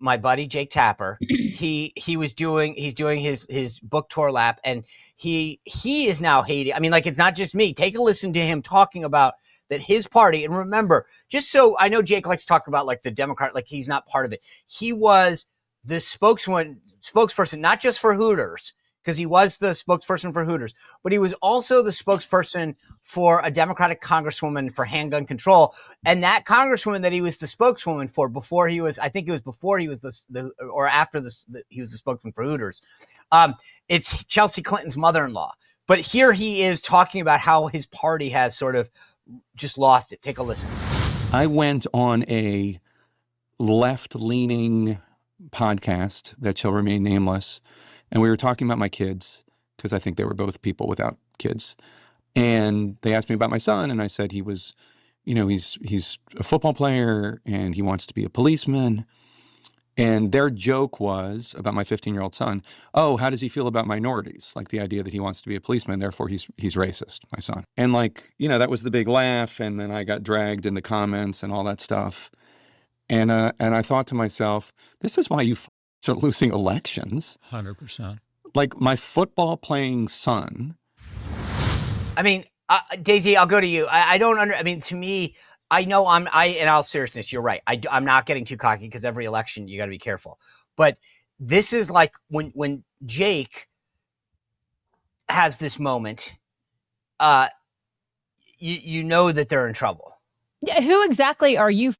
my buddy Jake Tapper, he's doing his book tour lap, and he is now hating. I mean, like, it's not just me. Take a listen to him talking about that his party. And remember, just so I know, Jake likes to talk about like the Democrat, like he's not part of it. He was the spokesperson, not just for Hooters, because he was the spokesperson for Hooters, but he was also the spokesperson for a Democratic congresswoman for handgun control. And that congresswoman that he was the spokeswoman for before he was, I think it was before he was or after he was the spokesman for Hooters. It's Chelsea Clinton's mother-in-law. But here he is talking about how his party has sort of just lost it. Take a listen. I went on a left-leaning podcast that shall remain nameless, and we were talking about my kids because I think they were both people without kids. And they asked me about my son, and I said he was, he's a football player and he wants to be a policeman. And their joke was about my 15-year-old son. Oh, how does he feel about minorities? Like the idea that he wants to be a policeman, therefore he's racist, my son. And that was the big laugh. And then I got dragged in the comments and all that stuff. And I thought to myself, this is why you are losing elections. 100%. Like my football playing son. I mean, Daisy, I'll go to you. To me, I know in all seriousness, you're right. I'm not getting too cocky because every election you got to be careful. But this is like when Jake has this moment, you know that they're in trouble. Yeah, who exactly are you?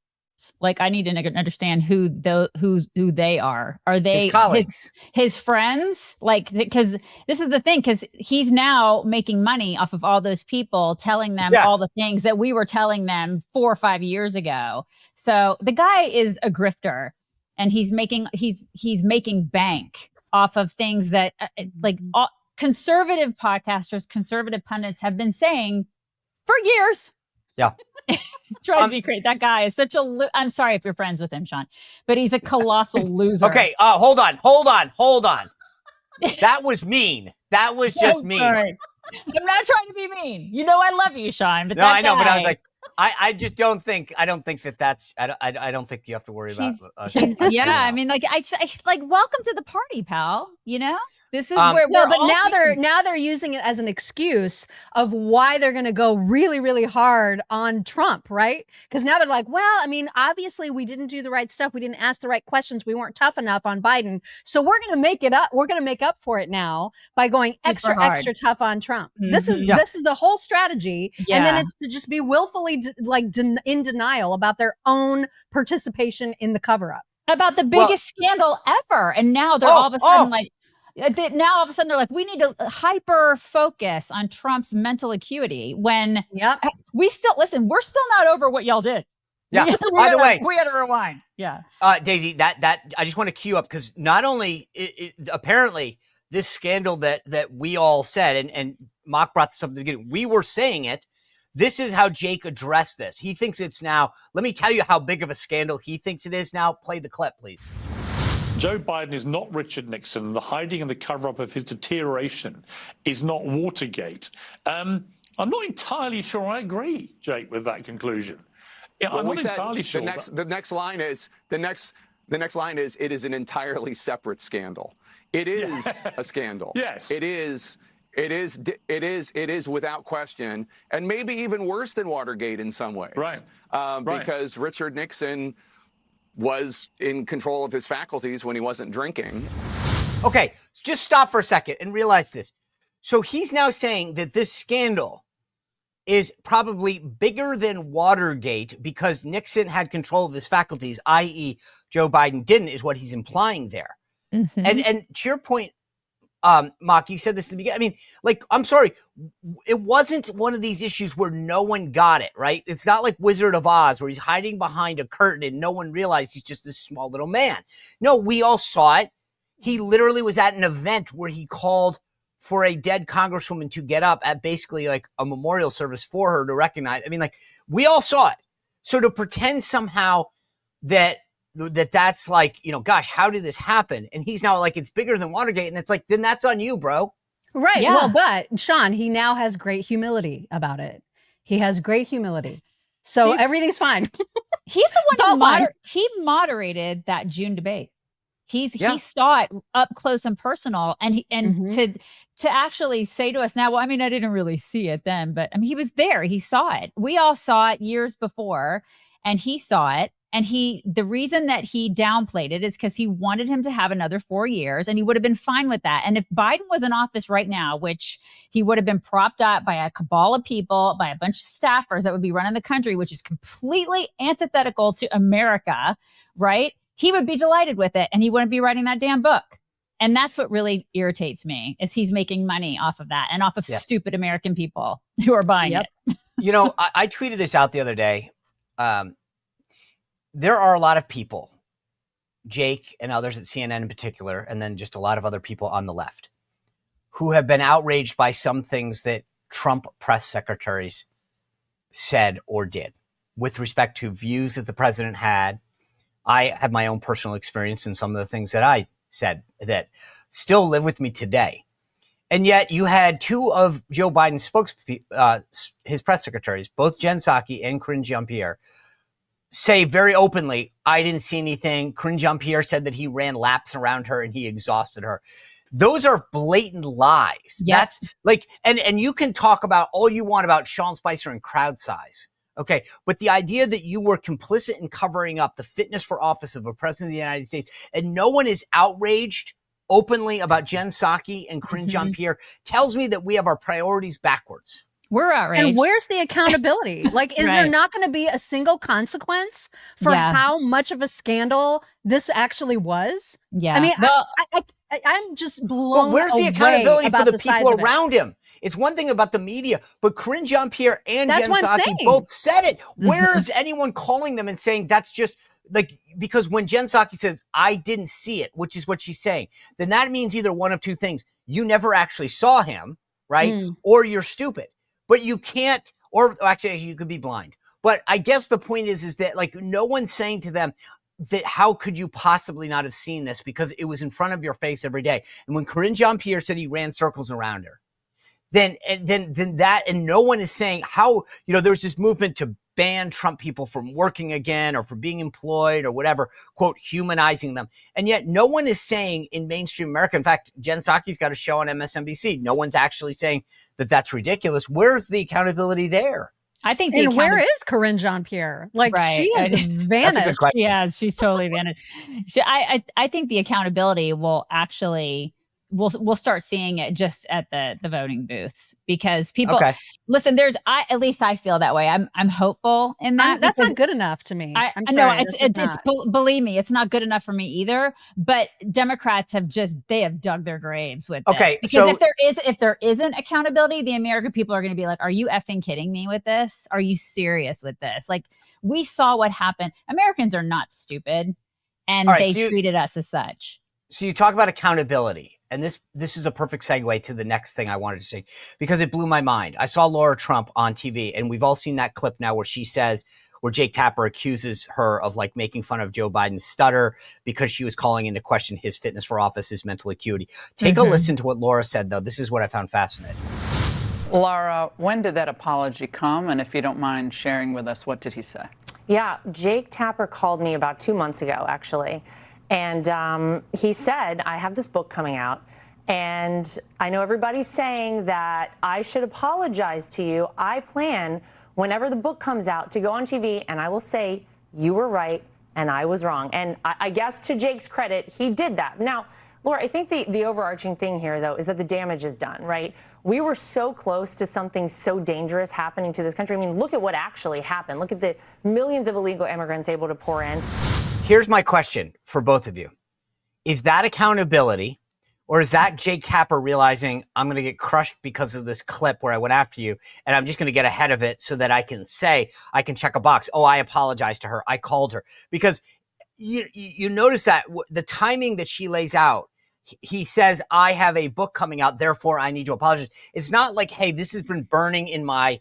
Like, I need to understand who they are. Are they his colleagues, his friends? Like, because this is the thing, because he's now making money off of all those people telling them all the things that we were telling them 4 or 5 years ago. So the guy is a grifter, and he's making bank off of things that conservative podcasters, conservative pundits have been saying for years. Yeah. Drives me crazy. That guy is such I'm sorry if you're friends with him, Sean, but he's a colossal loser. Okay, hold on. That was mean. That was just mean. Sorry. I'm not trying to be mean. You know I love you, Sean. But no, I know. But I was like, I just don't think. I don't think that's. I don't think you have to worry about. I mean, welcome to the party, pal. This is where now they're using it as an excuse of why they're going to go really, really hard on Trump, right? Because now they're like, well, I mean, obviously we didn't do the right stuff. We didn't ask the right questions. We weren't tough enough on Biden. So we're going to make it up. We're going to make up for it now by going extra tough on Trump. Mm-hmm. This is the whole strategy. Yeah. And then it's to just be willfully in denial about their own participation in the cover up. About the biggest scandal ever. And now they're all of a sudden they're like, we need to hyper focus on Trump's mental acuity when we're still not over what y'all did. Yeah. By the way, we had to rewind. Yeah. Daisy, that I just want to cue up because not only apparently this scandal that we all said and Mock brought this up at the beginning, we were saying it. This is how Jake addressed this. He thinks it's now. Let me tell you how big of a scandal he thinks it is now. Play the clip, please. Joe Biden is not Richard Nixon. The hiding and the cover-up of his deterioration is not Watergate. I'm not entirely sure I agree, Jake, with that conclusion. Yeah, I'm not entirely sure. The next line is it is an entirely separate scandal. It is a scandal. Yes. It is without question, and maybe even worse than Watergate in some ways. Right. Because Richard Nixon was in control of his faculties when he wasn't drinking. Okay, just stop for a second and realize this. So he's now saying that this scandal is probably bigger than Watergate because Nixon had control of his faculties, i.e. Joe Biden didn't, is what he's implying there. Mm-hmm. And to your point, Mock, you said this at the beginning. I mean, I'm sorry, it wasn't one of these issues where no one got it, right? It's not like Wizard of Oz where he's hiding behind a curtain and no one realized he's just this small little man. No, we all saw it. He literally was at an event where he called for a dead congresswoman to get up at basically like a memorial service for her to recognize. I mean, we all saw it. So to pretend somehow that's like, gosh, how did this happen? And he's now like, it's bigger than Watergate. And it's like, then that's on you, bro. Right. Yeah. Well, but Sean, he now has great humility about it. He has great humility. So everything's fine. He's the It's all one fine. he moderated that June debate. He Yeah. saw it up close and personal, and Mhm. to actually say to us now, well, I mean, I didn't really see it then, but I mean, he was there. He saw it. We all saw it years before, and he saw it. And the reason that he downplayed it is because he wanted him to have another 4 years, and he would have been fine with that. And if Biden was in office right now, which he would have been propped up by a cabal of people, by a bunch of staffers that would be running the country, which is completely antithetical to America, right? He would be delighted with it, and he wouldn't be writing that damn book. And that's what really irritates me, is he's making money off of that and off of stupid American people who are buying it. You know, I tweeted this out the other day. There are a lot of people, Jake and others at CNN in particular, and then just a lot of other people on the left, who have been outraged by some things that Trump press secretaries said or did with respect to views that the president had. I have my own personal experience in some of the things that I said that still live with me today. And yet you had two of Joe Biden's his press secretaries, both Jen Psaki and Karine Jean-Pierre, say very openly, I didn't see anything. Karine Jean-Pierre said that he ran laps around her and he exhausted her. Those are blatant lies. Yep. That's like, and you can talk about all you want about Sean Spicer and crowd size. Okay. But the idea that you were complicit in covering up the fitness for office of a president of the United States, and no one is outraged openly about Jen Psaki and Karine Jean-Pierre, tells me that we have our priorities backwards. We're outraged. And where's the accountability? Like, is there Right. not going to be a single consequence for Yeah. how much of a scandal this actually was? Yeah. I mean, Well, I'm just But blown where's the away accountability about for the size people of it. around him? It's one thing about the media, but Karine Jean-Pierre and That's Jen what I'm Psaki saying. both said it. Where's anyone calling them and saying that's just like, because when Jen Psaki says, I didn't see it, which is what she's saying, then that means either one of two things. You never actually saw him, right? Or you're stupid. But you can't, or actually you could be blind. But I guess the point is that like no one's saying to them that how could you possibly not have seen this, because it was in front of your face every day. And when Karine Jean-Pierre said he ran circles around her, then that, and no one is saying how, you know, there's this movement to ban Trump people from working again or from being employed or whatever, quote, humanizing them. And yet no one is saying in mainstream America, in fact, Jen Psaki's got a show on MSNBC. No one's actually saying that that's ridiculous. Where's the accountability there? I think And where is Karine Jean-Pierre? Like, Right. she has That's a good vanished. question. Yeah, she's totally vanished. I think the accountability will actually we'll start seeing it just at the voting booths, because people listen. At least I feel that way. I'm hopeful in that. That's not good enough to me. I'm I know sorry, it's believe me, it's not good enough for me either. But Democrats have dug their graves with this. Okay, Because so if there isn't accountability, the American people are going to be like, are you effing kidding me with this? Are you serious with this? Like, we saw what happened. Americans are not stupid, and they treated us as such. So you talk about accountability. And this is a perfect segue to the next thing I wanted to say, because it blew my mind. I saw Laura Trump on TV, and we've all seen that clip now where she says, where Jake Tapper accuses her of like making fun of Joe Biden's stutter because she was calling into question his fitness for office, his mental acuity. Take a listen to what Laura said, though. This is what I found fascinating. Laura, when did that apology come? And if you don't mind sharing with us, what did he say? Yeah, Jake Tapper called me about 2 months ago, actually. And he said, I have this book coming out, and I know everybody's saying that I should apologize to you. I plan, whenever the book comes out, to go on TV and I will say, you were right and I was wrong. And I guess to Jake's credit, he did that. Now, Laura, I think the overarching thing here, though, is that the damage is done, right? We were so close to something so dangerous happening to this country. I mean, look at what actually happened. Look at the millions of illegal immigrants able to pour in. Here's my question for both of you. Is that accountability, or is that Jake Tapper realizing I'm going to get crushed because of this clip where I went after you, and I'm just going to get ahead of it so that I can say, I can check a box. Oh, I apologized to her. I called her. Because you notice that the timing that she lays out, he says, I have a book coming out, therefore I need to apologize. It's not like, hey, this has been burning in my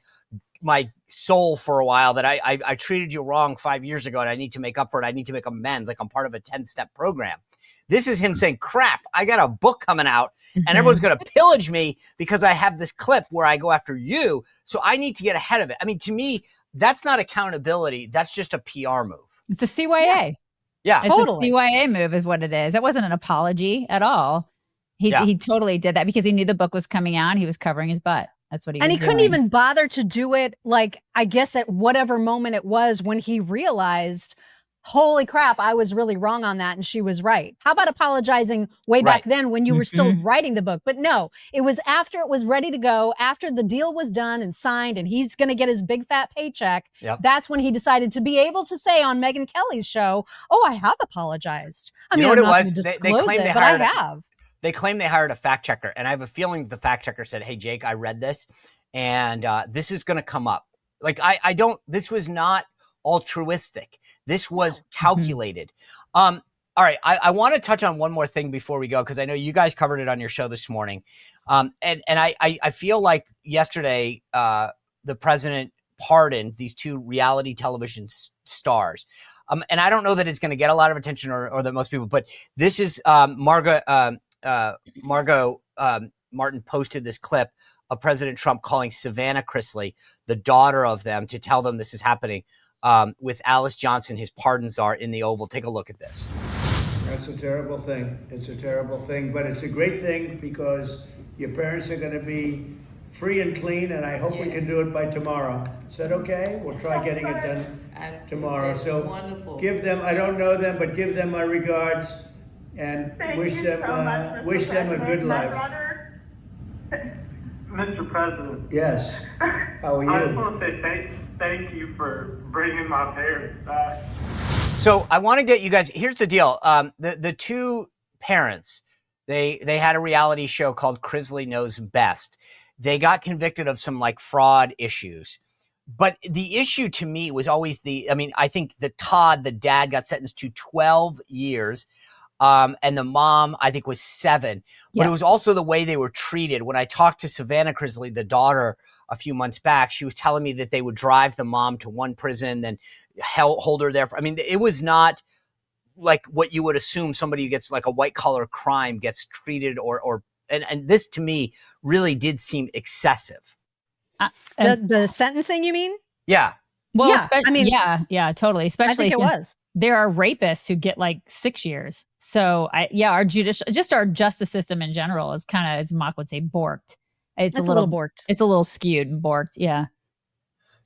soul for a while, that I treated you wrong 5 years ago and I need to make up for it. I need to make amends. Like I'm part of a 10-step program. This is him saying, crap, I got a book coming out and everyone's going to pillage me because I have this clip where I go after you. So I need to get ahead of it. I mean, to me, that's not accountability. That's just a PR move. It's a CYA. Yeah, It's Totally. a CYA move is what it is. It wasn't an apology at all. He totally did that because he knew the book was coming out and he was covering his butt. That's what he And was he couldn't doing. even bother to do it, like, I guess at whatever moment it was when he realized, holy crap, I was really wrong on that and she was right. How about apologizing way back then when you were still writing the book? But no, it was after it was ready to go, after the deal was done and signed and he's going to get his big fat paycheck. Yep. That's when he decided to be able to say on Megyn Kelly's show, oh, I have apologized. I You mean, know what I'm it not was? going to They disclose claimed they it, but I hired have. They claim they hired a fact checker, and I have a feeling the fact checker said, "Hey, Jake, I read this, and this is going to come up." Like, I don't. This was not altruistic. This was calculated. All right, I want to touch on one more thing before we go because I know you guys covered it on your show this morning, and I feel like yesterday the president pardoned these two reality television stars. And I don't know that it's going to get a lot of attention or that most people, but this is Margot Martin posted this clip of President Trump calling Savannah Chrisley, the daughter of them, to tell them this is happening with Alice Johnson, his pardon czar, in the Oval. Take a look at this. That's a terrible thing. It's a terrible thing, but it's a great thing because your parents are going to be free and clean, and I hope we can do it by tomorrow. Is that okay? We'll try getting it done tomorrow. So wonderful. Give them, I don't know them, but give them my regards and wish them a good life. Mr. President. Yes. How are you? I just want to say thank you for bringing my parents back. So I want to get you guys, here's the deal. The two parents, they had a reality show called Chrisley Knows Best. They got convicted of some like fraud issues. But the issue to me was always I think the dad got sentenced to 12 years. And the mom, I think, was 7. But it was also the way they were treated. When I talked to Savannah Chrisley, the daughter, a few months back, she was telling me that they would drive the mom to one prison, then hold her there. It was not like what you would assume somebody who gets like a white collar crime gets treated and this to me really did seem excessive. The sentencing, you mean? Yeah. Well, yeah, yeah, totally. Especially I think it was. There are rapists who get like 6 years. So our justice system in general is kind of, as Mock would say, borked. It's a little borked. It's a little skewed and borked. Yeah.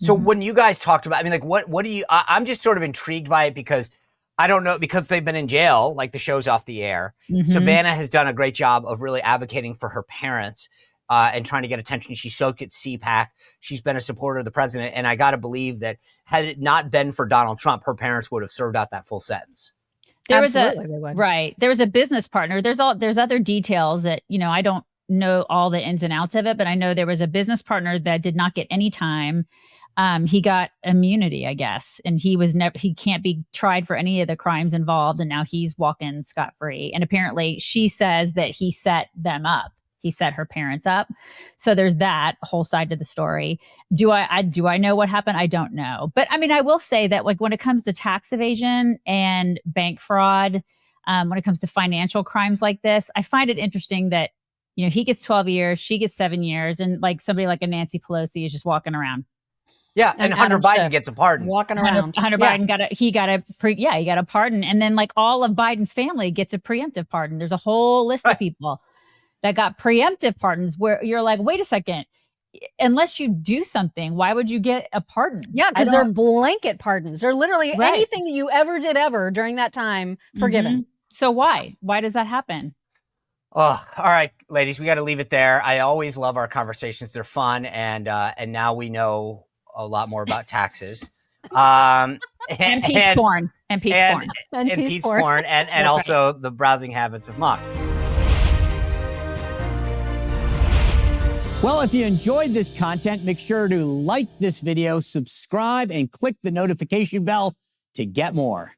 So when you guys talked about, what do you, I'm just sort of intrigued by it because I don't know, because they've been in jail, like the show's off the air. Savannah has done a great job of really advocating for her parents and trying to get attention. She spoke at CPAC. She's been a supporter of the president. And I got to believe that had it not been for Donald Trump, her parents would have served out that full sentence. There was a business partner. There's other details that, I don't know all the ins and outs of it, but I know there was a business partner that did not get any time. He got immunity, I guess, and he can't be tried for any of the crimes involved. And now he's walking scot-free. And apparently she says that he set them up. He set her parents up. So there's that whole side to the story. Do I know what happened? I don't know. But I will say that like when it comes to tax evasion and bank fraud, when it comes to financial crimes like this, I find it interesting that, he gets 12 years, she gets 7 years, and like somebody like a Nancy Pelosi is just walking around. Yeah, and Hunter Biden gets a pardon. Walking around. Hunter Biden got a pardon, and then like all of Biden's family gets a preemptive pardon. There's a whole list of people that got preemptive pardons where you're like, wait a second, unless you do something, why would you get a pardon? Yeah, because they're blanket pardons. They're literally anything that you ever did during that time forgiven. So why does that happen? Oh, all right, ladies, we got to leave it there. I always love our conversations. They're fun. And now we know a lot more about taxes. And peace porn. And peace porn. And peace porn. And also the browsing habits of Mock. Well, if you enjoyed this content, make sure to like this video, subscribe, and click the notification bell to get more.